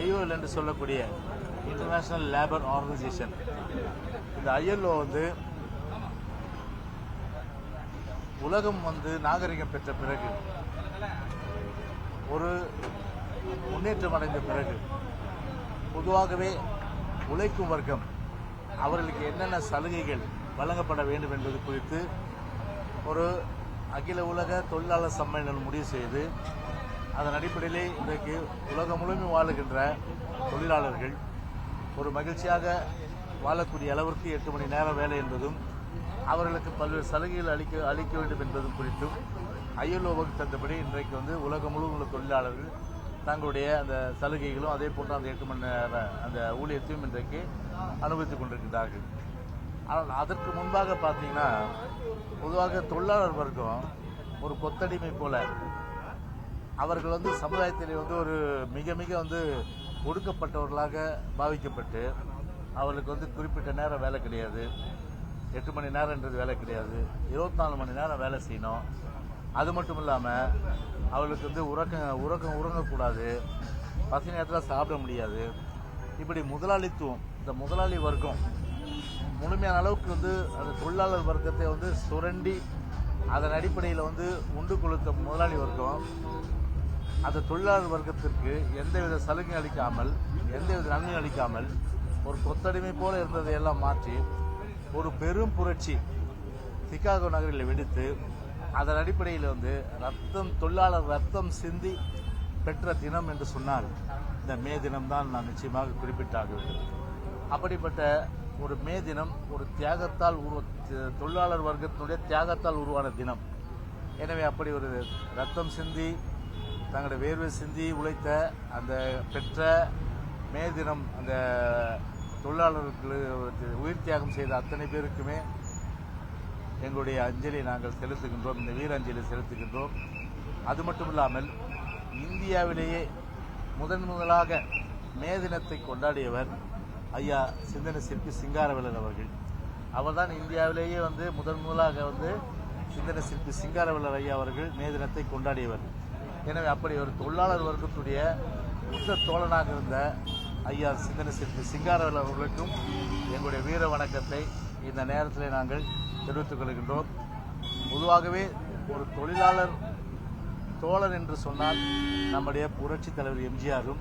ILO என்று சொல்லக்கூடிய international labour organisation. இந்த ILO உலகம் நாகரிகம் பெற்ற பிறகு, ஒரு முன்னேற்றம் அடைந்த பிறகு, பொதுவாகவே உழைக்கும் வர்க்கம் அவர்களுக்கு என்னென்ன சலுகைகள் வழங்கப்பட வேண்டும் என்பது குறித்து ஒரு அகில உலக தொழிலாளர் சம்மேளனம் முடிவு செய்து, அதன் அடிப்படையிலே இன்றைக்கு உலகம் முழுவதும் வாழுகின்ற தொழிலாளர்கள் ஒரு மகிழ்ச்சியாக வாழக்கூடிய அளவிற்கு 8 மணி நேரம் வேலை என்பதும், அவர்களுக்கு பல்வேறு சலுகைகள் அளிக்க வேண்டும் என்பதும் குறித்தும் ILO வகுத்தபடி இன்றைக்கு உலகம் முழுவதும் உள்ள தொழிலாளர்கள் தங்களுடைய அந்த சலுகைகளும் அதே போன்ற அந்த 8 மணி நேர அந்த ஊழியத்தையும் இன்றைக்கு அனுபவித்துக் கொண்டிருக்கிறார்கள். ஆனால் அதற்கு முன்பாக பார்த்தீங்கன்னா, பொதுவாக தொழிலாளர் வர்க்கம் ஒரு கொத்தடிமை போல அவர்கள் சமுதாயத்திலே ஒரு மிக மிக ஒடுக்கப்பட்டவர்களாக பாவிக்கப்பட்டு, அவர்களுக்கு குறிப்பிட்ட நேரம் வேலை கிடையாது, 8 மணி நேரம்ன்றது வேலை கிடையாது, 24 மணி நேரம் வேலை செய்யணும். அது மட்டும் இல்லாமல் அவர்களுக்கு உறங்கக்கூடாது, பசி நேரத்தில் சாப்பிட முடியாது. இப்படி முதலாளித்துவம், இந்த முதலாளி வர்க்கம் முழுமையான அளவுக்கு அந்த தொழிலாளர் வர்க்கத்தை சுரண்டி அதன் அடிப்படையில் உண்டு கொளுத்த முதலாளி வர்க்கம் அந்த தொழிலாளர் வர்க்கத்திற்கு எந்தவித சலுகை அளிக்காமல், எந்தவித நன்மை அளிக்காமல் ஒரு கொத்தடிமை போல இருந்ததையெல்லாம் மாற்றி ஒரு பெரும் புரட்சி சிகாகோ நகரில் வெடித்து, அதன் அடிப்படையில் தொழிலாளர் ரத்தம் சிந்தி பெற்ற தினம் என்று சொன்னால் இந்த மே தினம்தான் நான் நிச்சயமாக குறிப்பிட்டாக வேண்டும். அப்படிப்பட்ட ஒரு மே தினம் ஒரு தியாகத்தால் தொழிலாளர் வர்க்கத்தினுடைய தியாகத்தால் உருவான தினம். எனவே அப்படி ஒரு ரத்தம் சிந்தி தங்களுடைய வேர்வை சிந்தி உழைத்த அந்த பெற்ற மே தினம் அந்த தொழிலாளர்களுக்கு உயிர் தியாகம் செய்த அத்தனை பேருக்குமே எங்களுடைய அஞ்சலி நாங்கள் செலுத்துகின்றோம், இந்த வீர அஞ்சலி செலுத்துகின்றோம். அது மட்டும் இல்லாமல் இந்தியாவிலேயே முதலாக மே தினத்தை கொண்டாடியவர் ஐயா சிந்தனை சிற்பி சிங்காரவேலர் அவர்கள். அவர்தான் இந்தியாவிலேயே முதலாக சிந்தனை சிற்பி சிங்காரவேலர் ஐயா அவர்கள் மே தினத்தை கொண்டாடியவர். எனவே அப்படி ஒரு தொழிலாளர் வர்க்கத்துடைய உற்ற தோழனாக இருந்த ஐயா சிந்தனை சிற்பி சிங்காரவேலர் அவர்களுக்கும் எங்களுடைய வீர வணக்கத்தை இந்த நேரத்தில் நாங்கள் தெரிவித்துக் கொள்கின்றோம். பொதுவாகவே ஒரு தொழிலாளர் தோழர் என்று சொன்னால் நம்முடைய புரட்சி தலைவர் எம்ஜிஆரும்,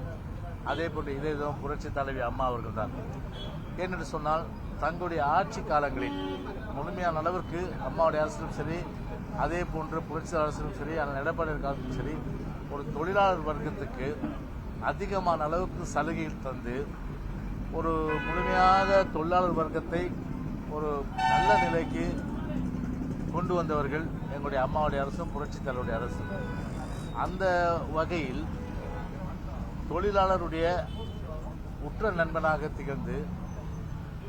அதே போன்று இதே புரட்சி தலைவி அம்மா அவர்கள் தான். ஏனென்று சொன்னால் தங்களுடைய ஆட்சி காலங்களில் முழுமையான அளவிற்கு அம்மாவுடைய அரசிலும் சரி, அதே போன்று புரட்சி அரசிலும் சரி, அந்த எடப்பாடி காலத்திலும் சரி, ஒரு தொழிலாளர் வர்க்கத்துக்கு அதிகமான அளவுக்கு சலுகைகள் தந்து ஒரு முழுமையாக தொழிலாளர் வர்க்கத்தை ஒரு நல்ல நிலைக்கு கொண்டு வந்தவர்கள் எங்களுடைய அம்மாவுடைய அரசும் புரட்சி தலைவருடைய அரசும். அந்த வகையில் தொழிலாளருடைய உற்ற நண்பனாக திகழ்ந்து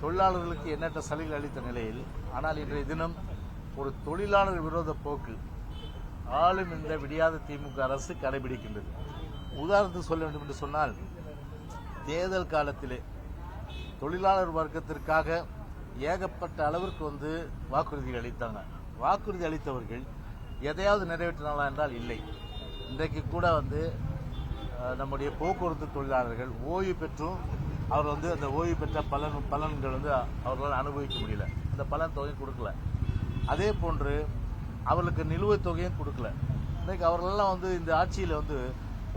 தொழிலாளர்களுக்கு எண்ணற்ற சலுகைகள் அளித்த நிலையில், ஆனால் இன்றைய தினம் ஒரு தொழிலாளர் விரோத போக்கு ஆளும் இந்த விடியாத திமுக அரசு கடைபிடிக்கின்றது. உதாரணத்துக்கு சொல்ல வேண்டும் என்று சொன்னால், தேர்தல் காலத்திலே தொழிலாளர் வர்க்கத்திற்காக ஏகப்பட்ட அளவிற்கு வாக்குறுதிகள் அளித்தாங்க. வாக்குறுதி அளித்தவர்கள் எதையாவது நிறைவேற்றினாங்களா என்றால் இல்லை. இன்றைக்கு கூட நம்முடைய போக்குவரத்து தொழிலாளர்கள் ஓய்வு பெற்றும் அவர் அந்த ஓய்வு பெற்ற பலன்கள் அவர்களால் அனுபவிக்க முடியல, அந்த பலன் தொகையும் கொடுக்கல. அதே போன்று அவர்களுக்கு நிலுவைத் தொகையும் கொடுக்கல. இன்றைக்கு அவர்களெல்லாம் இந்த ஆட்சியில்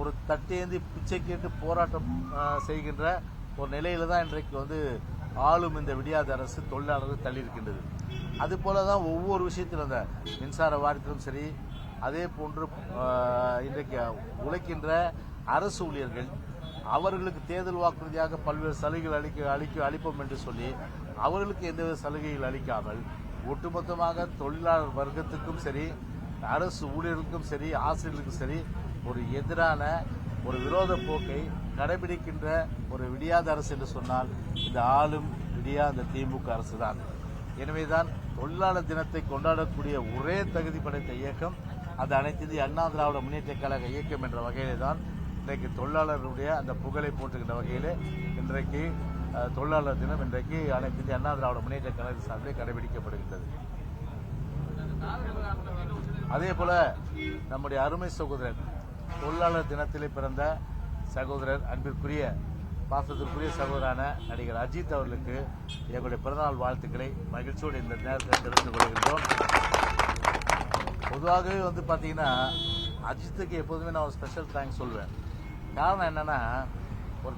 ஒரு தட்டேந்தி பிச்சை கேட்டு போராட்டம் செய்கின்ற ஒரு நிலையில தான் இன்றைக்கு ஆளும் இந்த விடியாத அரசு தொழிலாளர்கள் தள்ளியிருக்கின்றது. அதுபோல தான் ஒவ்வொரு விஷயத்திலும் அந்த மின்சார வாரியத்திலும் சரி, அதே போன்று இன்றைக்கு உழைக்கின்ற அரசு ஊழியர்கள் அவர்களுக்கு தேர்தல் வாக்குறுதியாக பல்வேறு சலுகைகள் அளிப்போம் என்று சொல்லி அவர்களுக்கு எந்தவித சலுகைகள் அளிக்காமல் ஒட்டுமொத்தமாக தொழிலாளர் வர்க்கத்துக்கும் சரி, அரசு ஊழியர்களுக்கும் சரி, ஆசிரியர்களுக்கும் சரி ஒரு எதிரான ஒரு விரோத போக்கை கடைபிடிக்கின்ற ஒரு விடியாத அரசு என்று சொன்னால் இந்த ஆளும் விடியாத திமுக அரசு தான். எனவேதான் தொழிலாளர் தினத்தை கொண்டாடக்கூடிய ஒரே தகுதி படைத்த இயக்கம் அது அனைத்து இந்திய அண்ணா திராவிட முன்னேற்ற கழக இயக்கம் என்ற வகையிலே தான் இன்றைக்கு தொழிலாளருடைய அந்த புகழை போற்றுகின்ற வகையிலே இன்றைக்கு தொழிலாளர் தினம் இன்றைக்கு அனைத்து இந்திய அண்ணா திராவிட முன்னேற்ற கழக சார்பில் கடைபிடிக்கப்படுகின்றது. அதே போல நம்முடைய அருமை சகோதரர் தொழிலாளர் தினத்திலே பிறந்த சகோதரர் அன்பிற்குரிய பாசத்திற்குரிய சகோதரான நடிகர் அஜித் அவர்களுக்கு எங்களுடைய பிறந்தநாள் வாழ்த்துக்களை மகிழ்ச்சியோடு இந்த நேரத்தில் தெரிவித்துக் கொள்கின்றோம். பொதுவாகவே வந்து பார்த்தீங்கன்னா அஜித்துக்கு எப்போதுமே நான் ஒரு ஸ்பெஷல் தேங்க்ஸ் சொல்வேன். காரணம் என்னென்னா ஒரு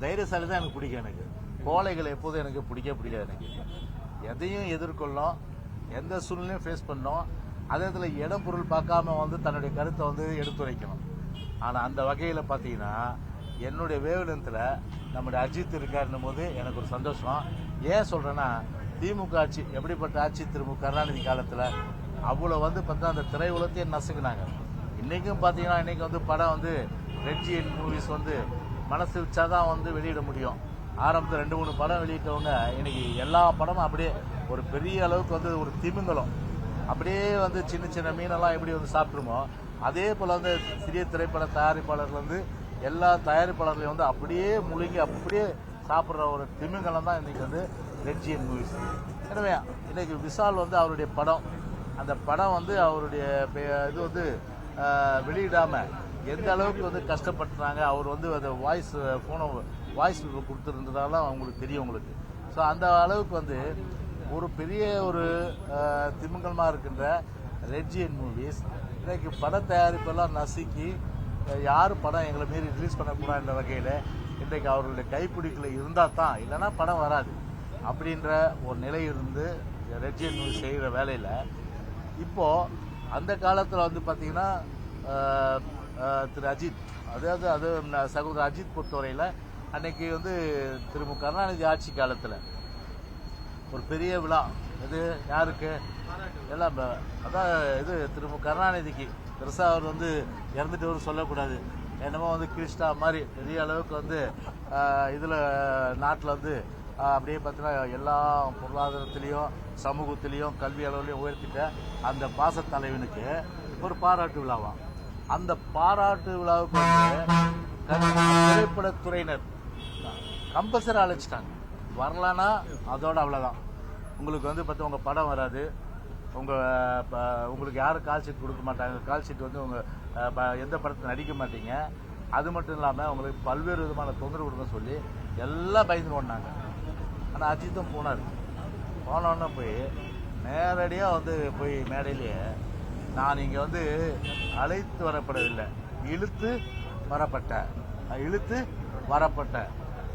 தைரியசாலி தான் எனக்கு பிடிக்கும். எனக்கு கோழைகளை எப்போதும் எனக்கு பிடிக்காது. எனக்கு எதையும் எதிர்கொள்ளும், எந்த சூழ்நிலையும் ஃபேஸ் பண்ணோம். அதே இதில் இடம் பொருள் பார்க்காம வந்து தன்னுடைய கருத்தை வந்து எடுத்துரைக்கணும். ஆனால் அந்த வகையில் பார்த்தீங்கன்னா என்னுடைய வேவ்லென்த்தில் நம்முடைய அஜித் இருக்காருன்னும் போது எனக்கு ஒரு சந்தோஷம். ஏன் சொல்கிறேன்னா திமுக ஆட்சி எப்படிப்பட்ட ஆட்சி கருணாநிதி காலத்தில் அவ்வளோ வந்து பார்த்தா அந்த திரை உலகத்தையே நசுக்குனாங்க. இன்றைக்கும் பார்த்தீங்கன்னா இன்றைக்கி வந்து படம் வந்து ரெட்ஜிஎன் மூவிஸ் வந்து மனசு வச்சாதான் வந்து வெளியிட முடியும். ஆரம்பத்தில் 2-3 படம் வெளியிட்டவங்க இன்னைக்கு எல்லா படமும் அப்படியே ஒரு பெரிய அளவுக்கு வந்து ஒரு திமிங்கலம் அப்படியே வந்து சின்ன சின்ன மீனெல்லாம் எப்படி வந்து சாப்பிட்ருமோ அதே போல் வந்து சிறிய திரைப்பட தயாரிப்பாளர்கள் வந்து எல்லா தயாரிப்பாளர்களையும் வந்து அப்படியே முழுங்கி அப்படியே சாப்பிட்ற ஒரு திமிங்கலம் தான் இன்னைக்கு வந்து ரெட்ஜிஎன் மூவிஸ். எனவே இன்னைக்கு விஷால் வந்து அவருடைய படம், அந்த படம் வந்து அவருடைய இது வந்து வெளியிடாமல் எந்த அளவுக்கு வந்து கஷ்டப்பட்டுறாங்க. அவர் வந்து அந்த வாய்ஸ் கொடுத்துருந்ததால அவங்களுக்கு தெரியும் உங்களுக்கு. ஸோ அந்த அளவுக்கு வந்து ஒரு பெரிய ஒரு திமிங்கலமாக இருக்கின்ற ரெட்ஜிஎன் மூவிஸ் இன்றைக்கு பட தயாரிப்பெல்லாம் நசுக்கி யார் படம் எங்களை மீறி ரிலீஸ் பண்ணக்கூடாதுன்ற வகையில் இன்றைக்கு அவர்களுடைய கைப்பிடிக்கில் இருந்தால் தான், இல்லைன்னா படம் வராது அப்படின்ற ஒரு நிலை இருந்து ரெட்ஜிஎன் மூவிஸ் செய்கிற வேலையில் இப்போது அந்த காலத்தில் வந்து பார்த்திங்கன்னா திரு அஜித், அதாவது சகோதரர் அஜித் பொறுத்தவரையில் அன்னைக்கு வந்து திரு கருணாநிதி ஆட்சி காலத்தில் ஒரு பெரிய விழா, இது யாருக்கு எல்லாம் அதான் இது திரு கருணாநிதிக்கு பெருசாக அவர் வந்து இறந்துட்டு சொல்லக்கூடாது. என்னமோ வந்து கிறிஸ்டா மாதிரி பெரிய அளவுக்கு வந்து இதில் நாட்டில் வந்து அப்படியே பார்த்தீங்கன்னா எல்லா பொருளாதாரத்திலையும் சமூகத்திலையும் கல்வி அளவுலையும் உயர்த்திட்ட அந்த பாச தலைவனுக்கு ஒரு பாராட்டு விழாவாம். அந்த பாராட்டு விழாவுக்கு வந்து திரைப்படத்துறையினர் கம்பல்சரி அழைச்சிட்டாங்க. வரலன்னா அதோட அவ்வளோதான். உங்களுக்கு வந்து பார்த்து உங்கள் படம் வராது, உங்களுக்கு யாரும் கால் ஷீட் கொடுக்க மாட்டாங்க, கால் ஷீட் வந்து உங்கள் எந்த படத்தை நடிக்க மாட்டீங்க, அது மட்டும் இல்லாமல் உங்களுக்கு பல்வேறு விதமான தொந்தரவு கொடுக்க சொல்லி எல்லாம் பயந்து ஓடினாங்க. ஆனால் அஜித்தும் போனோன்னு போய் நேரடியாக வந்து போய் மேடையிலேயே நான் இங்கே வந்து அழைத்து வரப்படவில்லை, இழுத்து வரப்பட்ட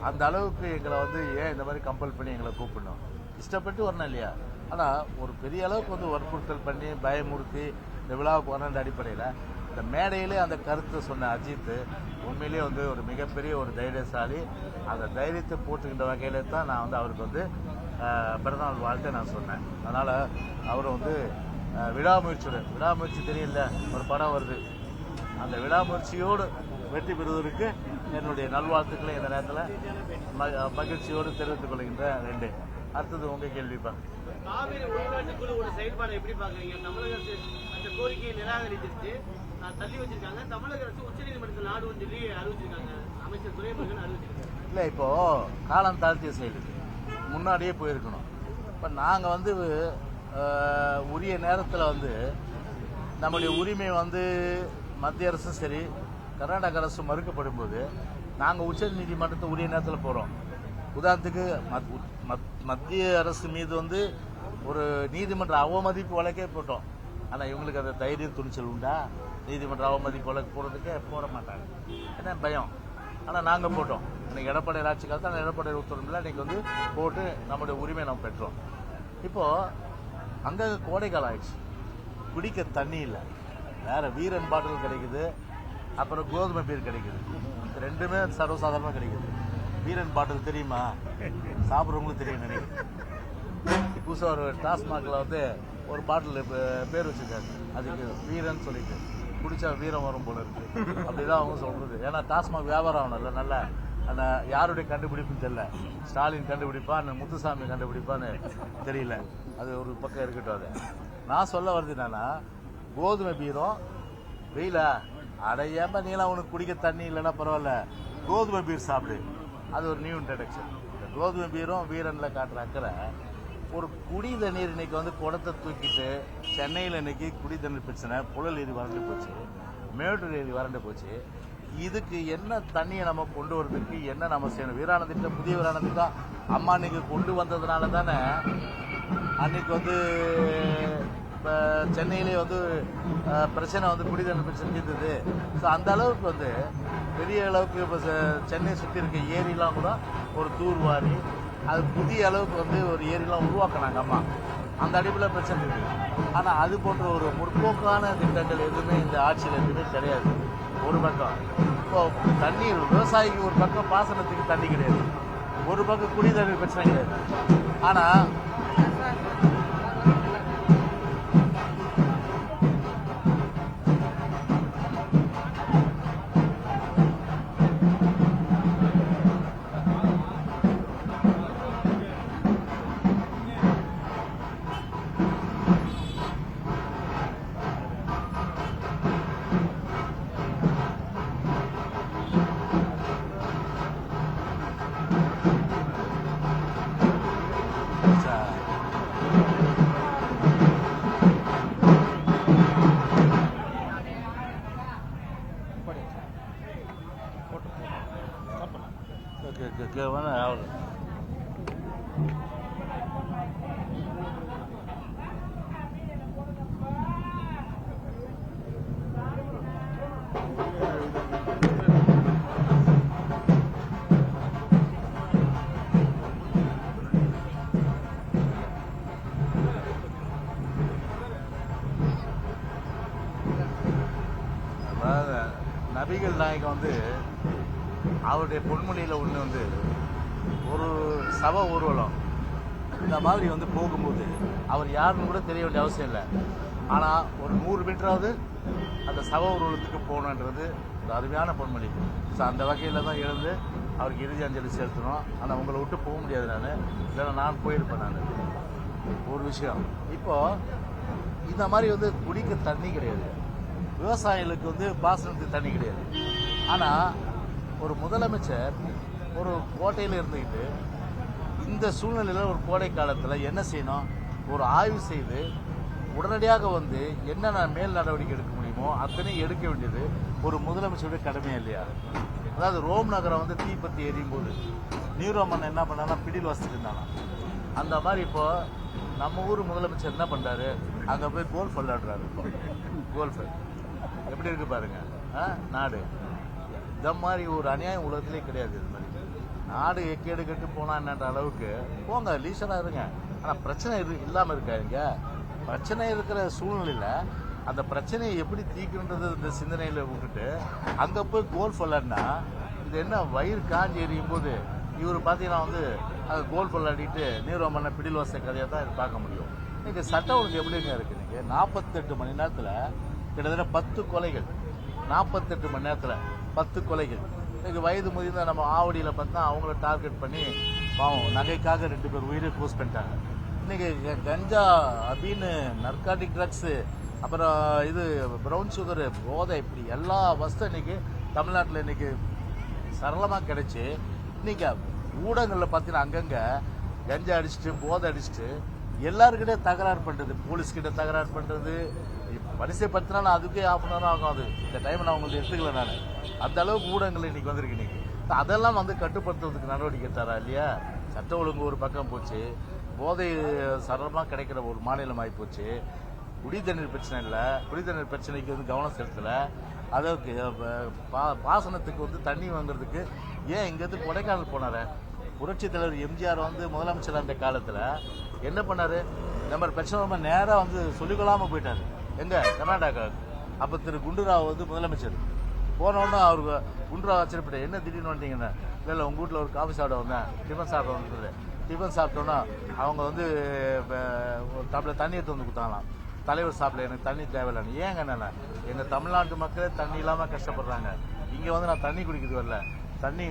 அந்த அளவுக்கு எங்களை வந்து ஏன் இந்த மாதிரி கம்பல் பண்ணி எங்களை கூப்பிடணும், இஷ்டப்பட்டு வரணும் இல்லையா. ஆனால் ஒரு பெரிய அளவுக்கு வந்து வற்புறுத்தல் பண்ணி பயமுறுத்தி இந்த விழாவுக்கு வரணுன்ற அடிப்படையில் இந்த மேடையிலே அந்த கருத்தை சொன்ன அஜித் உண்மையிலே வந்து ஒரு மிகப்பெரிய ஒரு தைரியசாலி. அந்த தைரியத்தை போட்டுக்கின்ற வகையில தான் நான் வந்து அவருக்கு வந்து பிறந்தநாள் வாழ்த்து நான் சொன்னேன். அதனால் அவர் வந்து விடாமுயற்சி தெரியல, ஒரு படம் வருது, அந்த விடாமுயற்சியோடு வெற்றி பெறுவதற்கு என்னுடைய நல்வாழ்த்துக்களை இந்த நேரத்தில் மகிழ்ச்சியோடு தெரிவித்துக் கொள்கின்ற 2. அடுத்தது உங்க கேள்விப்பா. காவிரி உள்நாட்டு குழுவோட செயல்பாடு எப்படி பாக்குறீங்க? தமிழக அரசு அந்த கோரிக்கையை நிராகரித்து தள்ளி வச்சிருக்காங்க. தமிழக அரசு உச்சநீதிமன்றத்தில் நாடுன்னு சொல்லி அறிவிச்சிருக்காங்க. அமைச்சர் துரைமுருகன் அறிவிச்சிருக்காங்க. இல்லை, இப்போ காலம் தாழ்த்திய செயல், முன்னாடியே போயிருக்கணும். இப்போ நாங்கள் வந்து உரிய நேரத்தில் வந்து நம்முடைய உரிமை வந்து மத்திய அரசும் சரி கர்நாடக அரசு மறுக்கப்படும் போது நாங்கள் உச்ச நீதிமன்றத்தை உரிய நேரத்தில் போகிறோம். உதாரணத்துக்கு மத்திய அரசு மீது வந்து ஒரு நீதிமன்ற அவமதிப்பு வழக்கே போட்டோம். ஆனால் இவங்களுக்கு அந்த தைரியம் துணிச்சல் உண்டா? நீதிமன்ற அவமதிப்பு வழக்கு போடுறதுக்கே போட மாட்டாங்க, ஏன்னா பயம். ஆனால் நாங்கள் போட்டோம். இன்னைக்கு எடப்பாடி ஆட்சி காலத்தில் அந்த எடப்பாடி உத்தரவில் இன்னைக்கு வந்து போட்டு நம்முடைய உரிமையை நம்ம பெற்றோம். இப்போது அங்கே கோடைக்காலம் ஆயிடுச்சு, குடிக்க தண்ணி இல்லை, வேற வீரன் பாட்டில் கிடைக்குது, அப்புறம் கோதுமை பீர் கிடைக்குது. இது 2மே சர்வசாதாரணமாக கிடைக்குது. வீரன் பாட்டில் தெரியுமா? சாப்பிட்றவங்களுக்கு தெரியும் நினைக்கிறேன். புதுசாக ஒரு டாஸ்மாகில் வந்து ஒரு பாட்டில் பேர் வச்சுருக்காரு, அதுக்கு வீரன் சொல்லிட்டு குடிச்சா வீரம் வரும் போல இருக்கு அப்படிதான் அவங்க சொல்றது. ஏன்னா டாஸ்மாக் வியாபாரம் ஆகணும்ல, நல்லா அந்த யாருடைய கண்டுபிடிப்புன்னு தெரியல, ஸ்டாலின் கண்டுபிடிப்பான், முத்துசாமி கண்டுபிடிப்பான்னு தெரியல, அது ஒரு பக்கம் இருக்கட்டும். அது நான் சொல்ல வருது என்னன்னா, கோதுமை பீரும் வெயிலா அடையாம நீலாம் உனக்கு குடிக்க தண்ணி இல்லைன்னா பரவாயில்ல, கோதுமை பீர் சாப்பிடு, அது ஒரு நியூ இன்ட்ரடக்ஷன். இந்த கோதுமை பீரும் வீரன்ல காட்டுற அக்கறை. ஒரு குடி தண்ணீர் இன்னைக்கு வந்து குடத்தை தூக்கிட்டு சென்னையில் இன்னைக்கு குடி தண்ணீர் பிரச்சனை, புழல் ஏரி வறண்டு போச்சு, மேட்டூர் ஏரி வறண்டு போச்சு. இதுக்கு என்ன தண்ணியை நம்ம கொண்டு வரதுக்கு என்ன நம்ம செய்யணும்? வீராண திட்டம், புதிய வீராண திட்டம் அம்மா அன்னைக்கு கொண்டு வந்ததுனால தானே அன்னைக்கு வந்து இப்போ சென்னையிலே வந்து பிரச்சனை வந்து குடிநீர் பிரச்சனை இருந்தது. ஸோ அந்த அளவுக்கு வந்து பெரிய அளவுக்கு இப்போ சென்னை சுற்றி இருக்க ஏரிலாம் கூட ஒரு தூர்வாரி அது புதிய அளவுக்கு வந்து ஒரு ஏரிலாம் உருவாக்கினாங்க அம்மா. அந்த அடிப்படையில் பிரச்சனை இருக்குது. ஆனால் அது போன்ற ஒரு முற்போக்கான திட்டங்கள் எதுவுமே இந்த ஆட்சியில் எதுவுமே கிடையாது. ஒரு பக்கம் இப்போ தண்ணீர் விவசாயிக்கு ஒரு பக்கம் பாசனத்துக்கு தண்ணி கிடையாது, ஒரு பக்கம் குடி தண்ணீர் பிரச்சனை கிடையாது. ஆனால் நபிகள் நாயகம் வந்து அவருடைய பொன்மொழியில் ஒன்று வந்து ஒரு சபை ஊர்வலம் இந்த மாதிரி வந்து போகும்போது அவர் யாருன்னு கூட தெரிய வேண்டிய அவசியம் இல்லை. ஆனால் ஒரு 100 மீட்டராவது அந்த சபை ஊர்வலத்துக்கு போகணுன்றது ஒரு அருமையான பொன்மொழி. ஸோ அந்த வகையில் தான் எழுந்து அவருக்கு இறுதி அஞ்சலி செலுத்தணும். ஆனால் உங்களை விட்டு போக முடியாது. இல்லைன்னா நான் போயிருப்பேன். ஒரு விஷயம் இப்போது இந்த மாதிரி வந்து குடிக்க தண்ணி கிடையாது, விவசாயிகளுக்கு வந்து பாசனத்துக்கு தண்ணி கிடையாது. ஆனால் ஒரு முதலமைச்சர் ஒரு கோட்டையில் இருந்துக்கிட்டு இந்த சூழ்நிலையில் ஒரு கோடை காலத்தில் என்ன செய்யணும்? ஒரு ஆய்வு செய்து உடனடியாக வந்து என்னென்ன மேல் நடவடிக்கை எடுக்க முடியுமோ அத்தனையும் எடுக்க வேண்டியது ஒரு முதலமைச்சருடைய கடமையா இல்லையா? அதாவது ரோம் நகரம் வந்து தீப்பற்றி எரியும் போது நீரோ மன்னன் என்ன பண்ணானா, பிடியில் வச்சுட்டு இருந்தானா. அந்த மாதிரி இப்போ நம்ம ஊர் முதலமைச்சர் என்ன பண்ணுறாரு, அங்கே போய் கோல்ஃப் விளையாடுறாரு. இப்போ கோல்ஃபு எப்படி இருக்கு பாருங்க நாடு. இந்த மாதிரி ஒரு அநியாயம் உலகத்திலே கிடையாது. இது மாதிரி நாடு எக்கேடு கட்டு போனா என்னன்ற அளவுக்கு போங்க, லீசராக இருங்க. ஆனால் பிரச்சனை இல்லாமல் இருக்காங்க. பிரச்சனை இருக்கிற சூழ்நிலையில் அந்த பிரச்சனையை எப்படி தீர்க்குன்றது இந்த சிந்தனையில் விட்டுட்டு அங்கே போய் கோல்ஃப் விளையாடினா இது என்ன வயிறு காஞ்சி எறியும் போது இவர் பார்த்தீங்கன்னா வந்து அங்கே கோல்ஃப் விளையாடிட்டு நீரோமன்ன பிடில் வச கதையாக தான் இது பார்க்க முடியும். இன்னைக்கு சட்ட ஒழுங்கு எப்படிங்க இருக்குது? இன்னைக்கு 48 மணி நேரத்தில் கிட்டத்தட்ட 10 கொலைகள். 48 மணி நேரத்தில் 10 கொலைகள். இன்னைக்கு வயது முதிர்ந்த நம்ம ஆவடியில் பார்த்தா அவங்கள டார்கெட் பண்ணி பாவம் நகைக்காக 2 பேர் உயிரை க்ளோஸ் பண்ணிட்டாங்க. இன்னைக்கு கஞ்சா, அபீனு, நர்காட்டிக் ட்ரக்ஸு, அப்புறம் இது ப்ரௌன் சுகரு, போதை, இப்படி எல்லா வஸ்தும் இன்னைக்கு தமிழ்நாட்டில் இன்னைக்கு சரளமாக கிடைச்சி இன்னைக்கு ஊடகங்களில் பார்த்தீங்கன்னா அங்கங்கே கஞ்சா அடிச்சுட்டு போதை அடிச்சுட்டு எல்லாருக்கிட்டே தகராறு பண்ணுறது, போலீஸ்கிட்ட தகராறு பண்ணுறது. வரிசைப்படுத்தினா அதுக்கே ½ மணி நேரம் ஆகும். அது இந்த டைம் நான் உங்களுக்கு எடுத்துக்கல. நான் அந்த அளவுக்கு ஊடகங்கள் இன்னைக்கு வந்திருக்கு. இன்னைக்கு அதெல்லாம் வந்து கட்டுப்படுத்துறதுக்கு நடவடிக்கை எடுத்தாரா இல்லையா? சட்ட ஒழுங்கு ஒரு பக்கம் போச்சு, போதை சரளமாக கிடைக்கிற ஒரு மாநிலம் ஆகி போச்சு. குடி தண்ணீர் பிரச்சனை இல்லை, குடி தண்ணீர் பிரச்சனைக்கு வந்து கவனம் செலுத்தலை. அதற்கு பாசனத்துக்கு வந்து தண்ணி வாங்குறதுக்கு ஏன் இங்கேருந்து கொடைக்கானல் போனார்? புரட்சித் தலைவர் எம்ஜிஆர் வந்து முதலமைச்சர் அந்த காலத்தில் என்ன பண்ணார்? நம்ம பிரச்சனை நேராக வந்து சொல்லிக்கொள்ளாமல் போயிட்டார். எங்கே? கர்நாடகா. அப்போ திரு குண்டுராவ் வந்து முதலமைச்சர். போனோன்னா அவருக்கு குண்டுராவ் ஆச்சரியப்பட்ட, என்ன திடீர்னு வந்தீங்கன்னா, இல்லை உங்கள் வீட்டில் ஒரு காஃபி சாப்பிட வந்தேன், டிஃபன் சாப்பிட வந்தது. டிஃபன் சாப்பிட்டோன்னா அவங்க வந்து ஒரு டம்ளர் தண்ணி எடுத்து வந்து கொடுத்தாங்களாம். தலைவர் சாப்பிட எனக்கு தண்ணி தேவையில்லைன்னு. ஏங்க என்னென்ன எங்கள் தமிழ்நாட்டு மக்களே தண்ணி இல்லாமல் கஷ்டப்படுறாங்க. இங்கே வந்து நான் தண்ணி குடிக்கிறது வரல, தண்ணி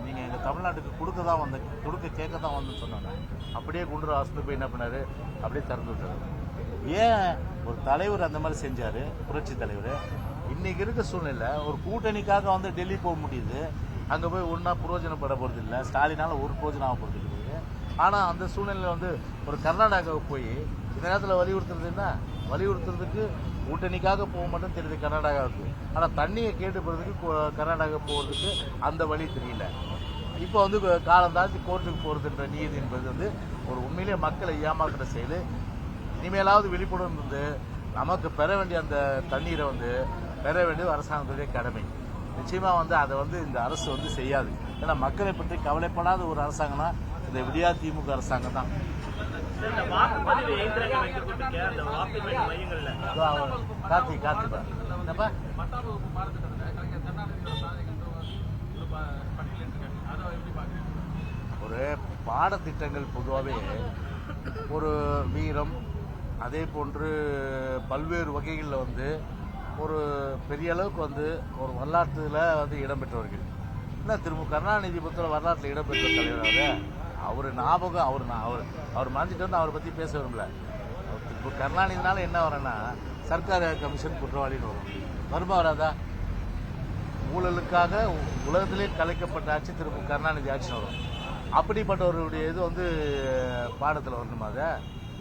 நீங்கள் எங்கள் தமிழ்நாட்டுக்கு கொடுக்க கேட்க தான் வந்து சொன்னாங்க. அப்படியே குண்டுராவ் ஆஸ்பத்திரி போய் என்ன பண்ணார்? அப்படியே திறந்து விட்டார். ஏன் ஒரு தலைவர் அந்த மாதிரி செஞ்சார்? புரட்சி தலைவர். இன்னைக்கு இருக்க சூழ்நிலை ஒரு கூட்டணிக்காக வந்து டெல்லி போக முடியுது, அங்கே போய் ஒன்றா புரோஜனப்பட போகிறது இல்லை. ஸ்டாலினால் ஒரு புரோஜனம் ஆக போகிறது கிடையாது. ஆனால் அந்த சூழ்நிலையில் வந்து ஒரு கர்நாடகாவுக்கு போய் இந்த நேரத்தில் வலியுறுத்துறது என்ன? வலியுறுத்துறதுக்கு கூட்டணிக்காக போக மட்டும் தெரியுது கர்நாடகாவுக்கு. ஆனால் தண்ணியை கேட்டு போகிறதுக்கு கர்நாடகா போகிறதுக்கு அந்த வழி தெரியல. இப்போ வந்து காலம் தாழ்த்தி கோர்ட்டுக்கு போகிறதுன்ற நீதி என்பது வந்து ஒரு உண்மையிலேயே மக்களை ஏமாக்கிற செயல். இனிமேலாவது விழிப்புடன் இருந்து நமக்கு பெற வேண்டிய அந்த தண்ணீரை வந்து பெற வேண்டியது அரசாங்கத்துடைய கடமை. நிச்சயமாக வந்து அதை வந்து இந்த அரசு வந்து செய்யாது. ஏன்னா மக்களை பற்றி கவலைப்படாத ஒரு அரசாங்கம்னா இந்த விடியா திமுக அரசாங்கம் தான். கார்த்தி என்னப்பா ஒரு பாடத்திட்டங்கள் பொதுவாகவே ஒரு வீரம் அதே போன்று பல்வேறு வகைகளில் வந்து ஒரு பெரிய அளவுக்கு வந்து ஒரு வரலாற்றில் வந்து இடம்பெற்றவர்கள். இல்லை கருணாநிதி புத்தக வரலாற்றில் இடம்பெற்ற தலைவர் அவர் ஞாபகம் அவர் மறைஞ்சிட்டு வந்து அவரை பற்றி பேச விரும்பல. கருணாநிதினால என்ன வரேன்னா சர்க்கார் கமிஷன் குற்றவாளின்னு வருமா வராதா? ஊழலுக்காக உலகத்திலே கலைக்கப்பட்ட ஆட்சி கருணாநிதி ஆட்சி வரும். அப்படிப்பட்டவருடைய இது வந்து பாடத்தில் வரணுமா? அதை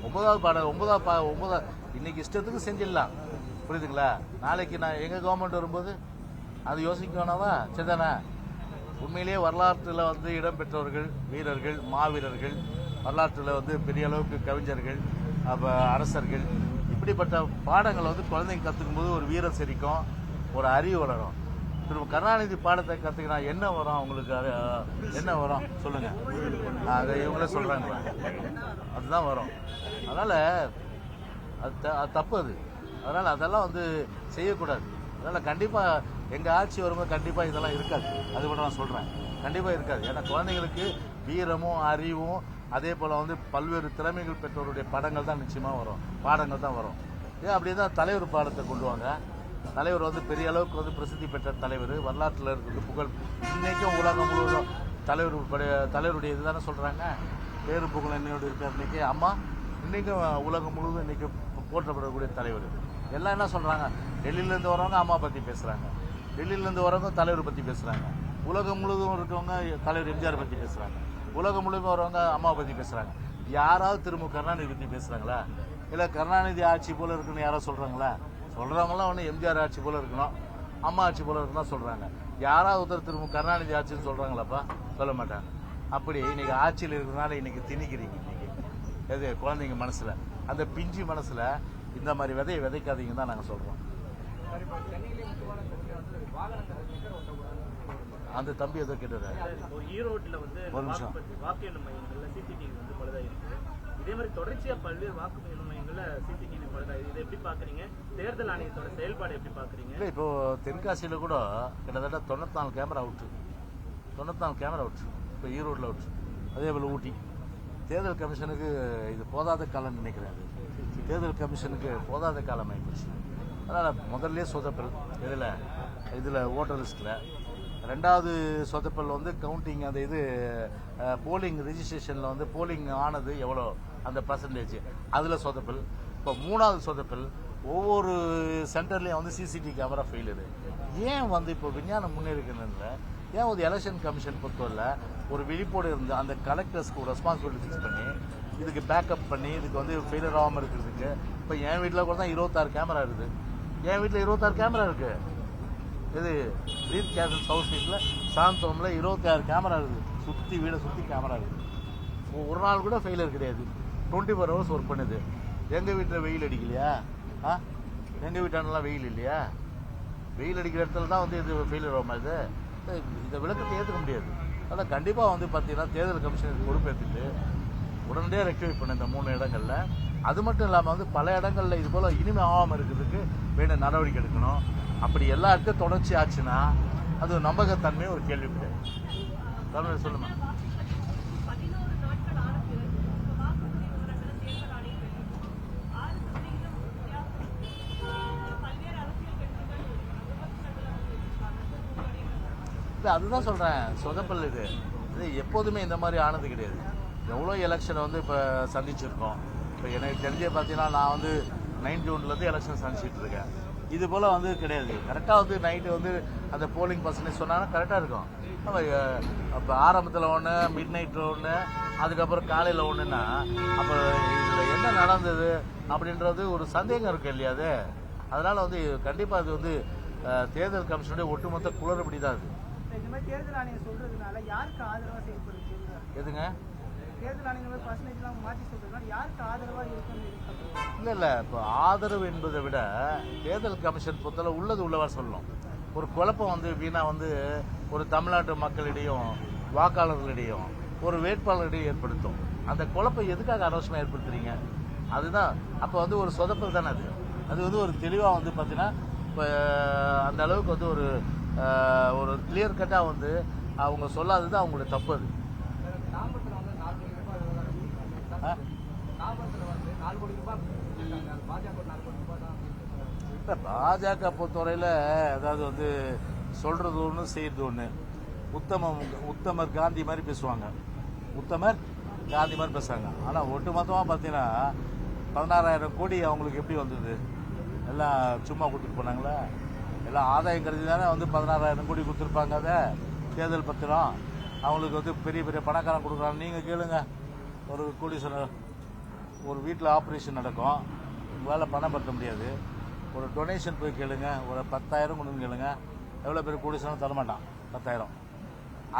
9வது இன்னைக்கு இஷ்டத்துக்கு செஞ்சிடலாம், புரியுதுங்களா? நாளைக்கு நான் எங்கள் கவர்மெண்ட் வரும்போது அது யோசிக்க வேணாவா? சரிதானே? உண்மையிலேயே வரலாற்றில் வந்து இடம்பெற்றவர்கள், வீரர்கள், மாவீரர்கள், வரலாற்றில் வந்து பெரிய அளவுக்கு கவிஞர்கள், அரசர்கள், இப்படிப்பட்ட பாடங்களை வந்து குழந்தைங்க கற்றுக்கும் போது ஒரு வீரம் செரிக்கும், ஒரு அறிவு வளரும். கருணாநிதி பாடத்தை கற்றுக்கினா என்ன வரும் அவங்களுக்கு? என்ன வரும் சொல்லுங்க? அதை இவங்களே சொல்றாங்க, அதுதான் வரும். அதனால அது தப்பு. அதனால அதெல்லாம் வந்து செய்யக்கூடாது. அதனால கண்டிப்பா எங்க ஆட்சி வரும்போது கண்டிப்பா இதெல்லாம் இருக்காது. அது கூட நான் சொல்றேன், கண்டிப்பா இருக்காது. ஏன்னா குழந்தைங்களுக்கு வீரமும் அறிவும் அதே போல வந்து பல்வேறு திறமைகள் பெற்றவருடைய படங்கள் தான் நிச்சயமா வரும், பாடங்கள் தான் வரும். ஏன் அப்படிதான் தலைவர் பாடத்தை கொண்டு வாங்க. தலைவர் வந்து பெரிய அளவுக்கு வந்து பிரசித்தி பெற்ற தலைவர், வரலாற்றில் இருக்கிறது புகழ். இன்னைக்கும் உலகம் முழுவதும் தலைவருடைய இதுதானே சொல்றாங்க, பேரு புகழ் என்னோட இருக்கார். இன்னைக்கு அம்மா இன்னைக்கும் உலகம் முழுவதும் இன்னைக்கு போற்றப்படக்கூடிய தலைவர். எல்லாம் என்ன சொல்றாங்க? டெல்லியிலேருந்து வரவங்க அம்மா பற்றி பேசுறாங்க, டெல்லியிலேருந்து வரவங்க தலைவர் பற்றி பேசுறாங்க, உலகம் முழுவதும் இருக்கவங்க தலைவர் எம்ஜிஆர் பற்றி பேசுறாங்க, உலகம் முழுவதும் வரவங்க அம்மா பற்றி பேசுறாங்க. யாராவது கருணாநிதி பற்றி பேசுறாங்களா? இல்லை கருணாநிதி ஆட்சி போல இருக்குன்னு யாராவது சொல்றாங்களா? சொல்றவங்களாம் ஒன்று எம்ஜிஆர் ஆட்சி போல இருக்கணும், அம்மா ஆட்சி போல இருக்கணும் சொல்றாங்க. யாராவது ஒருத்தர் கருணாநிதி ஆட்சின்னு சொல்றாங்களாப்பா? சொல்ல மாட்டாங்க. அப்படி இன்னைக்கு ஆட்சியில் இருக்கிறதுனால இன்னைக்கு திணிக்கிறீங்க. இன்னைக்கு எது குழந்தைங்க மனசுல, அந்த பிஞ்சு மனசுல இந்த மாதிரி விதையை விதைக்காதீங்கன்னு தான் நாங்கள் சொல்றோம். அந்த தம்பி ஏதோ கேட்டாரு. ஈரோட்டில் வந்து ஒரு நிமிஷம் வாக்கு எண்ணும் மையங்கள்ல சிசிடிவி வந்து பழுதாயிருக்கு. இதே மாதிரி தொடர்ச்சியா பல்வேறு வாக்கு எண்ணும் மையங்கள்ல சிசிடிவி பழுதாயிருக்கு. இதை எப்படி பாக்குறீங்க? தேர்தல் ஆணையத்தோட செயல்பாடு எப்படி பாக்குறீங்க? இல்லை இப்போ தென்காசியில கூட கிட்டத்தட்ட 94 கேமரா அவுட்டு, 94 கேமரா அவுட்டு. இப்போ ஈரோட்டில் அவுட்டு. அதே போல் ஊட்டி. தேர்தல் கமிஷனுக்கு இது போதாத காலம் நினைக்கிறேன். தேர்தல் கமிஷனுக்கு போதாத காலம் ஆகிப்போச்சு. அதனால் முதல்ல சொதப்பல் இதில் ஓட்டர் லிஸ்ட்டில். ரெண்டாவது சொதப்பல் வந்து கவுண்டிங், அந்த இது போலிங் ரிஜிஸ்ட்ரேஷனில் வந்து போலிங் ஆனது எவ்வளோ அந்த பர்சன்டேஜ், அதில் சொதப்பல். இப்போ மூணாவது சொதப்பல், ஒவ்வொரு சென்டர்லேயும் வந்து சிசிடிவி கேமரா ஃபெயிலரு. ஏன் வந்து இப்போ விஞ்ஞானம் முன்னேறிக்கிறதுல ஏன் ஒரு எலெக்ஷன் கமிஷன் பொறுத்தவரை ஒரு விழிப்போடு இருந்து அந்த கலெக்டர்ஸ்க்கு ரெஸ்பான்சிபிலிட்டி ஃபிக்ஸ் பண்ணி இதுக்கு பேக்கப் பண்ணி இதுக்கு வந்து ஃபெயிலியர் ஆகாமல் இருக்கிறதுக்கு. இப்போ என் வீட்டில் கூட தான் 26 கேமரா இருக்குது. என் வீட்டில் 26 கேமரா இருக்குது. இது ரீத் கேசல் சவுத் ஸ்ட்ரீட்டில் சாந்தோமில் 26 கேமரா இருக்குது. சுற்றி வீடை சுற்றி கேமரா இருக்குது. ஒரு நாள் கூட ஃபெயிலியர் கிடையாது. 24 ஹவர்ஸ் ஒர்க் பண்ணுது. எங்கள் வீட்டில் வெயில் அடிக்கலையா? எங்கள் வீட்டானலாம் வெயில் இல்லையா? வெயில் அடிக்கிற இடத்துல தான் வந்து இது ஃபெயிலியர் ஆகும். இதை விளக்கத்தை ஏற்றுக்க முடியாது. அதனால் கண்டிப்பாக வந்து பார்த்தீங்கன்னா தேர்தல் கமிஷனுக்கு பொறுப்பேற்றுட்டு உடனடியாக ரெக்டிஃபை பண்ண இந்த 3 இடங்களில். அது மட்டும் இல்லாமல் வந்து பல இடங்களில் இது போல் இனிமே ஆகாமல் இருக்கிறதுக்கு வேண்டிய நடவடிக்கை எடுக்கணும். அப்படி எல்லா இடத்தையும் தொடர்ச்சி ஆச்சுன்னா அது நம்பகத்தன்மை ஒரு கேள்வி கிடையாது. சொல்லுங்க. அதுதான் சொல்றேன், சொதப்பல். இது எப்போதுமே இந்த மாதிரி ஆனது கிடையாது. எவ்வளோ எலெக்ஷனை வந்து இப்போ சந்திச்சிருக்கோம். இப்போ எனக்கு தெரிஞ்ச பார்த்தீங்கன்னா நான் வந்து 9 ஜூன்லேருந்து எலெக்ஷன் சந்திச்சிட்டு இருக்கேன். இது போல் வந்து கிடையாது. கரெக்டாக வந்து நைட்டு வந்து அந்த போலிங் பர்சன்டேஜ் சொன்னாங்கன்னா கரெக்டாக இருக்கும். அப்போ ஆரம்பத்தில் ஒன்று, மிட் நைட்டில் ஒன்று, அதுக்கப்புறம் காலையில் ஒன்றுன்னா அப்போ இதில் என்ன நடந்தது அப்படின்றது ஒரு சந்தேகம் இருக்கு இல்லையா? அதனால் வந்து கண்டிப்பாக அது வந்து தேர்தல் கமிஷனுடைய ஒட்டுமொத்த குளறுபடி தான் அது. இந்த மாதிரி தேர்தல் ஆணையம் சொல்றதுனால யாருக்கு ஆதரவாக செயல்படுது? எதுங்க? தேர்தல் ஆணையம் பர்சன்டேஜ்லாம் மாற்றி சொல்றதுனால யாருக்கு ஆதரவாக இருக்குன்னு இல்லை இப்போ ஆதரவு என்பதை விட தேர்தல் கமிஷன் பொறுத்தளவு உள்ளது உள்ளவா சொல்லணும். ஒரு குழப்பம் வந்து வீணாக வந்து ஒரு தமிழ்நாட்டு மக்களிடையும் வாக்காளர்களிடையும் ஒரு வேட்பாளரிடையும் ஏற்படுத்தும். அந்த குழப்பம் எதுக்காக அனவசியமாக ஏற்படுத்துறீங்க? அதுதான் அப்போ வந்து ஒரு சொதப்பல் தானே அது. அது வந்து ஒரு தெளிவாக வந்து பார்த்தீங்கன்னா இப்போ அந்த அளவுக்கு வந்து ஒரு கிளியர் கட்டாக வந்து அவங்க சொல்லாதது அவங்களுடைய தப்பு. அது இல்லை பாஜக பொறுத்தவரையில் அதாவது வந்து சொல்கிறது ஒன்று செய்கிறது ஒன்று. உத்தமர் காந்தி மாதிரி பேசுவாங்க, உத்தமர் காந்தி மாதிரி பேசுவாங்க. ஆனால் ஒட்டுமொத்தமாக பார்த்தீங்கன்னா 16,000 கோடி அவங்களுக்கு எப்படி வந்தது? எல்லாம் சும்மா கொடுத்துட்டு போனாங்களா? எல்லாம் ஆதாயம் கருதி தானே வந்து 16,000 கோடி கொடுத்துருப்பாங்க. அதை தேர்தல் பத்திரம் அவங்களுக்கு வந்து பெரிய பெரிய பணக்காரன் கொடுக்குறாங்க. நீங்கள் கேளுங்க, ஒரு கோடீஸ்வரர் ஒரு வீட்டில் ஆப்ரேஷன் நடக்கும், உங்களால் பணம் பற்ற முடியாது. ஒரு டொனேஷன் போய் கேளுங்க, ஒரு 10,000 கொண்டு கேளுங்க, எவ்வளோ பேர் கோடீஸ்வரன் தரமாட்டான் 10,000.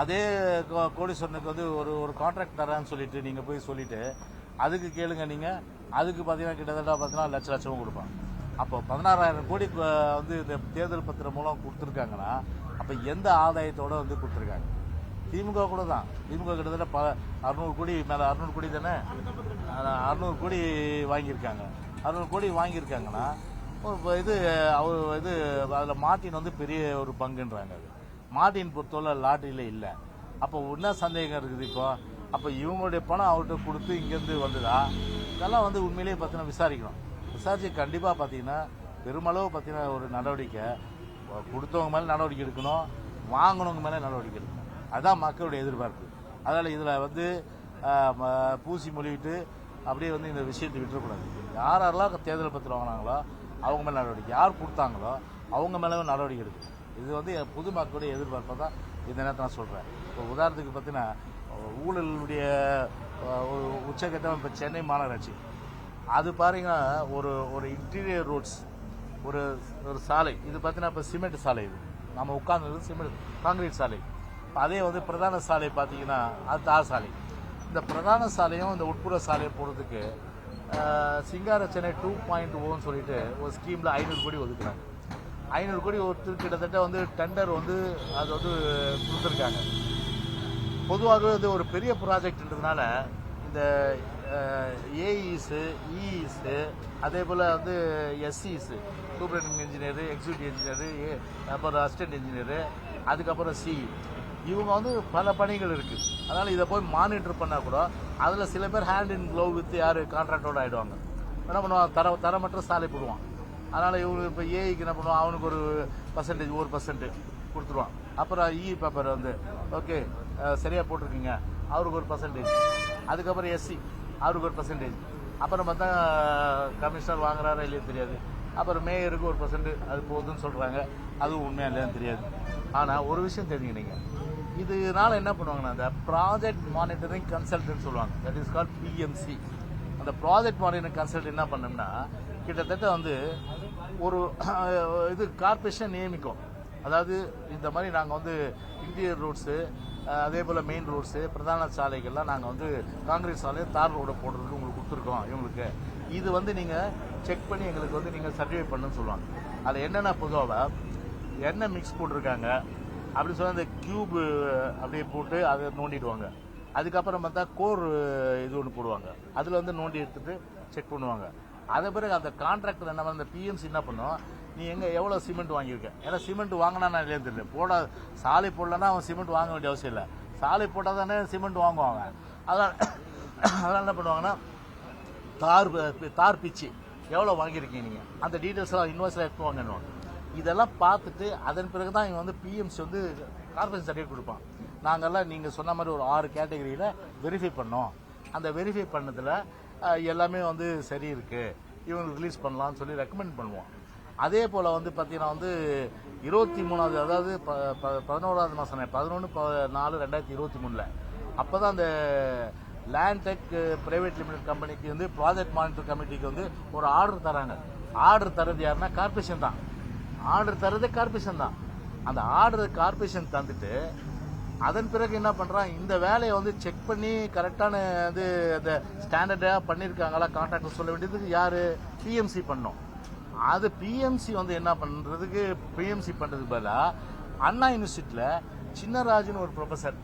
அதே கோடீஸ்வரனுக்கு வந்து ஒரு கான்ட்ராக்ட் தரேன்னு சொல்லிட்டு நீங்கள் போய் சொல்லிட்டு அதுக்கு கேளுங்க, நீங்கள் அதுக்கு பார்த்தீங்கன்னா கிட்டத்தட்ட பார்த்தீங்கன்னா லட்சம் கொடுப்பாங்க. அப்போ 16,000 கோடி வந்து இந்த தேர்தல் பத்திரம் மூலம் கொடுத்துருக்காங்கன்னா அப்போ எந்த ஆதாயத்தோடு வந்து கொடுத்துருக்காங்க? திமுக கூட தான். திமுக கிட்டத்தட்ட 600 கோடி மேலே 600 கோடி தானே, 600 கோடி வாங்கியிருக்காங்க. 600 கோடி வாங்கியிருக்காங்கன்னா இது அதில் மார்ட்டின் வந்து பெரிய ஒரு பங்குன்றாங்க. அது மார்ட்டின் பொறுத்தவரை லாட்டரியில் இல்லை. அப்போ என்ன சந்தேகம் இருக்குது? இப்போ அப்போ இவங்களுடைய பணம் அவர்கிட்ட கொடுத்து இங்கேருந்து வந்ததா? இதெல்லாம் வந்து உண்மையிலேயே பார்த்தீங்கன்னா விசாரிக்கணும். விசாரிச்சு கண்டிப்பாக பார்த்தீங்கன்னா பெருமளவு பார்த்தீங்கன்னா ஒரு நடவடிக்கை கொடுத்தவங்க மேலே நடவடிக்கை எடுக்கணும், வாங்கினவங்க மேலே நடவடிக்கை எடுக்கணும். அதுதான் மக்களுடைய எதிர்பார்ப்பு. அதனால் இதில் வந்து பூசி மொழிவிட்டு அப்படியே வந்து இந்த விஷயத்தை விட்டுறக்கூடாது. யாரெல்லாம் தேர்தல் பத்திரம் வாங்கினாங்களோ அவங்க மேலே நடவடிக்கை, யார் கொடுத்தாங்களோ அவங்க மேலே நடவடிக்கை எடுக்கணும். இது வந்து பொதுமக்களுடைய எதிர்பார்ப்பை தான் இந்த நேரத்தை நான் சொல்கிறேன். இப்போ உதாரணத்துக்கு பார்த்தீங்கன்னா ஊழலுடைய ஒரு உச்சகட்டம் இப்போ சென்னை மாநகராட்சி, அது பாருங்கன்னா ஒரு இன்டீரியர் ரோட்ஸ் ஒரு சாலை, இது பார்த்தீங்கன்னா இப்போ சிமெண்ட் சாலை, இது நம்ம உட்கார்ந்தது சிமெண்ட் காங்கிரீட் சாலை. அதே வந்து பிரதான சாலை பார்த்தீங்கன்னா அது தார் சாலை. இந்த பிரதான சாலையும் இந்த உட்புற சாலையும் போடுறதுக்கு சிங்கார சென்னை 2.0 சொல்லிட்டு ஒரு ஸ்கீமில் 500 கோடி ஒதுக்குறாங்க. 500 கோடி கிட்டத்தட்ட வந்து டெண்டர் வந்து அது வந்து கொடுத்துருக்காங்க. பொதுவாகவே வந்து ஒரு பெரிய ப்ராஜெக்ட்ன்றதுனால இந்த ஏஇஸு இஇஸு அதே போல் வந்து எஸ்சிஸு சூப்பரிண்டென்டென்ட் இன்ஜினியரு, எக்ஸிக்யூட்டிவ் இன்ஜினியரு, அப்புறம் அசிஸ்டன்ட் இன்ஜினியரு, அதுக்கப்புறம் சிஇ, இவங்க வந்து பல பணிகள் இருக்குது. அதனால் இதை போய் மானிட்டர் பண்ணால் கூட அதில் சில பேர் ஹேண்ட் இன் க்ளோவ் வித் யார் கான்ட்ராக்டோடு ஆகிடுவாங்க. என்ன பண்ணுவாங்க? தரமற்ற சாலை போடுவான். அதனால் இவங்க இப்போ ஏஐக்கு என்ன பண்ணுவான்? அவனுக்கு ஒரு பர்சன்டேஜ் 1% கொடுத்துருவான். அப்புறம் இ பேப்பர் வந்து ஓகே சரியாக போட்டிருக்கீங்க, அவருக்கு ஒரு பர்சன்டேஜ். அதுக்கப்புறம் எஸ்சி, அவருக்கு ஒரு பர்சன்டேஜ். அப்புறம் பார்த்தா கமிஷனர் வாங்குறாரா இல்லையா தெரியாது. அப்புறம் மேயருக்கு ஒரு %, அது போகுதுன்னு சொல்கிறாங்க. அதுவும் உண்மையாக இல்லையான்னு தெரியாது. ஆனால் ஒரு விஷயம் தெரிஞ்சுக்கிட்டீங்க, இதனால என்ன பண்ணுவாங்கன்னா அந்த ப்ராஜெக்ட் மானிட்டரிங் கன்சல்டன்ட் சொல்லுவாங்க, தட் இஸ் கால்ட் பிஎம்சி. அந்த ப்ராஜெக்ட் மானிட்டரிங் கன்சல்டன்ட் என்ன பண்ணோம்னா கிட்டத்தட்ட வந்து ஒரு இது கார்பரேஷன் நியமிக்கும். அதாவது இந்த மாதிரி நாங்கள் வந்து இன்டீரியர் ரோட்ஸு, அதே போல் மெயின் ரோட்ஸு, பிரதான சாலைகள்லாம் நாங்கள் வந்து காங்கிரீட் சாலை தார் ரோடை போடுறதுக்கு உங்களுக்கு கொடுத்துருக்கோம். இவங்களுக்கு இது வந்து நீங்கள் செக் பண்ணி எங்களுக்கு வந்து நீங்கள் சர்டிஃபை பண்ணுன்னு சொல்லுவாங்க. அதில் என்னென்ன பொதுவாக என்ன மிக்ஸ் போட்டிருக்காங்க அப்படி சொல்லி அந்த கியூப் அப்படியே போட்டு அதை நோண்டிடுவாங்க. அதுக்கப்புறம் பார்த்தா கோர் இது ஒன்று போடுவாங்க, அதில் வந்து நோண்டி எடுத்துகிட்டு செக் பண்ணுவாங்க. அதே பிறகு அந்த கான்ட்ராக்டர் என்ன அந்த பிஎம்சி என்ன பண்ணும், நீ எங்கே எவ்வளோ சிமெண்ட் வாங்கியிருக்க, ஏன்னா சிமெண்ட் வாங்கினா நான் இல்லைன்னு தெரியல, சாலை போடலன்னா அவன் சிமெண்ட் வாங்க வேண்டிய அவசியம் இல்லை, சாலை போட்டால் தானே சிமெண்ட் வாங்குவாங்க. அதனால் என்ன பண்ணுவாங்கன்னா தார் பிச்சு எவ்வளோ வாங்கியிருக்கீங்க நீங்கள், அந்த டீட்டெயில்ஸ்லாம் இன்வாய்ஸில் எடுத்து வாங்கணும். இதெல்லாம் பார்த்துட்டு அதன் பிறகு தான் இவங்க வந்து பிஎம்சி வந்து கார்பரேஷன் சர்டிஃபிகேட் கொடுப்பான். நாங்கள்லாம் நீங்கள் சொன்ன மாதிரி ஒரு 6 கேட்டகரியில் வெரிஃபை பண்ணோம். அந்த வெரிஃபை பண்ணதில் எல்லாமே வந்து சரி இருக்குது, இவங்க ரிலீஸ் பண்ணலாம்னு சொல்லி ரெக்கமெண்ட் பண்ணுவோம். அதே போல் வந்து பார்த்தீங்கன்னா வந்து 23வது, அதாவது 11வது மாதம் 11/4/2023 அப்போ தான் அந்த லேண்ட் டெக் பிரைவேட் லிமிடெட் கம்பெனிக்கு வந்து ப்ராஜெக்ட் மானிட்டர் கமிட்டிக்கு வந்து ஒரு ஆர்டர் தராங்க. ஆர்டர் தரது யாருன்னா கார்பரேஷன் தான். ஆர்டர் தரது கார்பரேஷன் தான். அந்த ஆர்டர் கார்பரேஷன் தந்துட்டு அதன் பிறகு என்ன பண்றான், இந்த வேலையை வந்து செக் பண்ணி கரெக்டான இது அந்த ஸ்டாண்டர்டா பண்ணியிருக்காங்களா கான்ட்ராக்டர் சொல்ல வேண்டியது யாரு, பிஎம்சி பண்ணோம். அது பிஎம்சி வந்து என்ன பண்றதுக்கு, பிஎம்சி பண்றதுக்கு பதிலாக அண்ணா யூனிவர்சிட்டியில சின்னராஜுன்னு ஒரு ப்ரொஃபசர்,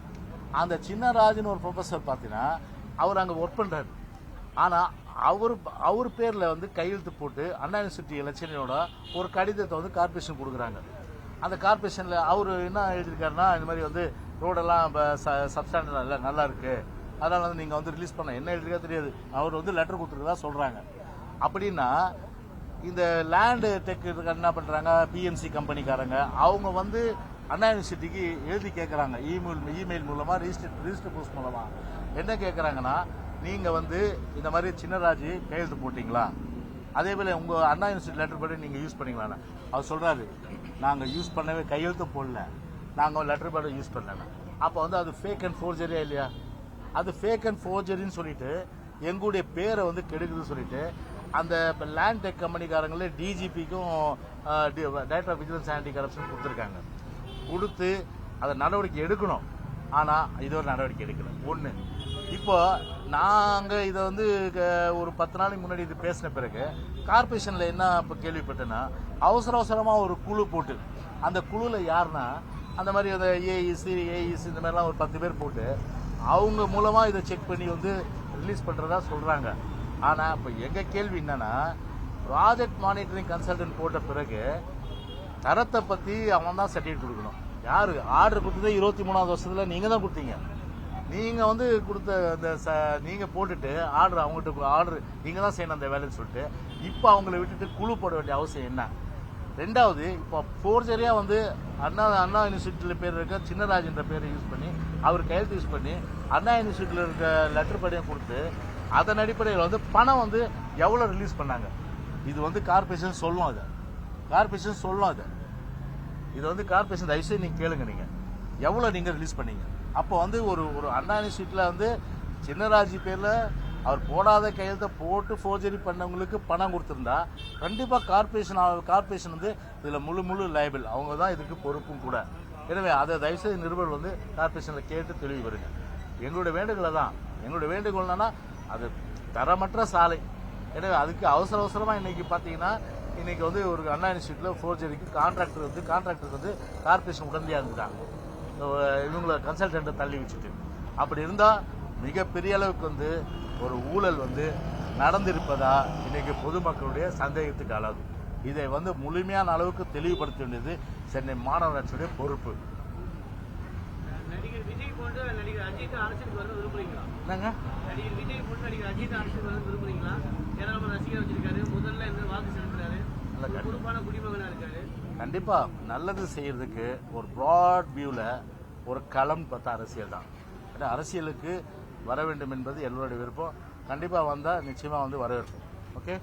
அந்த சின்னராஜுன்னு ஒரு ப்ரொஃபசர் பார்த்தீங்கன்னா அவர் அங்கே ஒர்க் பண்றாரு. ஆனா அவர் பேர்ல வந்து கையெழுத்து போட்டு அண்ணா யூனிவர்சிட்டி எலெக்ஷனோட ஒரு கடிதத்தை வந்து கார்பரேஷன் கொடுக்குறாங்க. அந்த கார்பரேஷன்ல அவர் என்ன எழுதியிருக்காருன்னா, இந்த மாதிரி வந்து ரோடெல்லாம் சப்ஸ்டாண்டர்ட் இல்லை, நல்லா இருக்கு, அதனால வந்து நீங்க வந்து ரிலீஸ் பண்ண, என்ன எழுதிருக்கா தெரியாது, அவர் வந்து லெட்டர் கொடுத்துருக்கா சொல்றாங்க. அப்படின்னா இந்த லேண்டு டெக் என்ன பண்றாங்க, பிஎம்சி கம்பெனிக்காரங்க அவங்க வந்து அண்ணா யூனிவர்சிட்டிக்கு எழுதி கேட்கறாங்க, இமெயில் மூலமா ரிஜிஸ்டர் போஸ்ட் மூலமா என்ன கேட்கறாங்கன்னா, நீங்க வந்து இந்த மாதிரி சின்னராஜ் கையெழுத்து போட்டீங்களா, அதே போல உங்க அண்ணா யூனிவர்சிட்டி லெட்டர் படி நீங்க யூஸ் பண்ணீங்களா. அவர் சொல்றாரு, நாங்க யூஸ் பண்ணவே கையெழுத்து போடல, நாங்க லெட்டர் படி யூஸ் பண்ணல. அப்ப வந்து அது ஃபேக் அண்ட் ஃபோர்ஜரியா இல்லையா? அது ஃபேக் அண்ட் ஃபோர்ஜரின்னு சொல்லிட்டு எங்களுடைய பேரை வந்து கெடுக்குதுன்னு சொல்லிட்டு அந்த லேண்ட் டெக் கம்பெனிக்காரங்களே டிஜிபிக்கும் director of vigilance anti corruption கொடுத்துருக்காங்க. கொடுத்து அதை நடவடிக்கை எடுக்கணும். ஆனா இது ஒரு நடவடிக்கை எடுக்கல. ஒண்ணு, இப்போ நாங்க இதை வந்து ஒரு 10 நாளைக்கு முன்னாடி இது பேசின பிறகு கார்பரேஷன்ல என்ன இப்போ கேள்விப்பட்டேன்னா, அவசரமா ஒரு குழு போட்டு, அந்த குழுல யாருன்னா அந்த மாதிரி அந்த ஏஇசி இந்த மாதிரிலாம் ஒரு 10 பேர் போட்டு அவங்க மூலமா இதை செக் பண்ணி வந்து ரிலீஸ் பண்றதா சொல்றாங்க. ஆனா இப்ப எங்க கேள்வி என்னன்னா, ப்ராஜெக்ட் மானிட்டரிங் கன்சல்டன்ட் போட்ட பிறகு தரத்தை பத்தி அவன் தான் சர்டிஃபிகேட் கொடுக்கணும். யாரு ஆர்டர் கொடுத்தது 23வது வருஷத்துல நீங்க தான் கொடுத்தீங்க. நீங்க வந்து கொடுத்த அந்த நீங்க போட்டுட்டு ஆர்டர் அவங்ககிட்ட ஆர்டர் நீங்க தான் செய்யணும் அந்த வேலைன்னு சொல்லிட்டு இப்ப அவங்களை விட்டுட்டு குழு போட வேண்டிய அவசியம் என்ன? ரெண்டாவது, இப்போ ஃபோர்ஜரியா வந்து அண்ணா யூனிவர்சிட்டியில பேர் இருக்க சின்னராஜ் என்ற பேரை யூஸ் பண்ணி அவர் கையெழுத்து யூஸ் பண்ணி அண்ணா யூனிவர்சிட்டியில இருக்க லெட்டர் படியும் கொடுத்து அதன் அடிப்படையில் வந்து பணம் வந்து எவ்வளவு ரிலீஸ் பண்ணாங்க, இது வந்து கார்பரேஷன் சொல்லும். அது கார்பரேஷன் சொல்லும். அது இது வந்து கார்பரேஷன் தயவுசெய்து நீங்க கேளுங்க, நீங்க எவ்வளவு நீங்க ரிலீஸ் பண்ணீங்க. அப்போ வந்து ஒரு அண்ணா யூனிவர்சிட்டியில வந்து சின்னராஜ் பேர்ல அவர் போடாத கையெழுத்தை போட்டு ஃபோர்ஜரி பண்ணவங்களுக்கு பணம் கொடுத்திருந்தா கண்டிப்பா கார்பரேஷன் வந்து இதுல முழு லைபிள், அவங்க தான் இதுக்கு பொறுப்பும் கூட. எனவே அதை தயவுசெய்து நிருபர் வந்து கார்பரேஷன்ல கேட்டு தெளிவு வருங்க. எங்களுடைய வேண்டுகோளை தான், எங்களுடைய வேண்டுகோள் என்னன்னா, அது தரமற்ற சாலை. எனவே அதுக்கு அவசரமா இன்னைக்கு பாத்தீங்கன்னா, இன்னைக்கு வந்து ஒரு அண்ணா யூனிவர்சிட்டியில ஃபோர்ஜரிக்கு கான்ட்ராக்டருக்கு வந்து கார்பரேஷன் உடனடியாக இருந்துட்டாங்க, இவங்களை கன்சல்டன்ட்டை தள்ளி வச்சுட்டு. அப்படி இருந்தா மிகப்பெரிய அளவுக்கு வந்து ஒரு ஊழல் வந்து நடந்திருப்பதா இன்னைக்கு பொதுமக்களுடைய சந்தேகத்துக்கு அளவு. இதை வந்து முழுமையான அளவுக்கு தெளிவுபடுத்த வேண்டியது சென்னை மாநகராட்சியுடைய பொறுப்பு. நடிகர் விஜய் போன்ற நடிகர் அஜித் அரசியலுக்கு வர விரும்புறீங்களா? என்னங்க, நடிகர் விஜய் போன்ற நடிகர் அஜித் அரசியலுக்கு வர விரும்புறீங்களா? ஏராளமான ரசிகர் வச்சிருக்காரு, முதல்ல இந்த வாக்கு செலுத்துறாரு, பொறுப்பான குடிமகனா இருக்காரு. கண்டிப்பா நல்லது செய்யறதுக்கு ஒரு ப்ராட் வியூல ஒரு களம் பார்த்தா அரசியல் தான். அரசியலுக்கு வர வேண்டும் என்பது எல்லோருடைய விருப்பம். கண்டிப்பா வந்தா நிச்சயமா வந்து வரவேற்போம். ஓகே.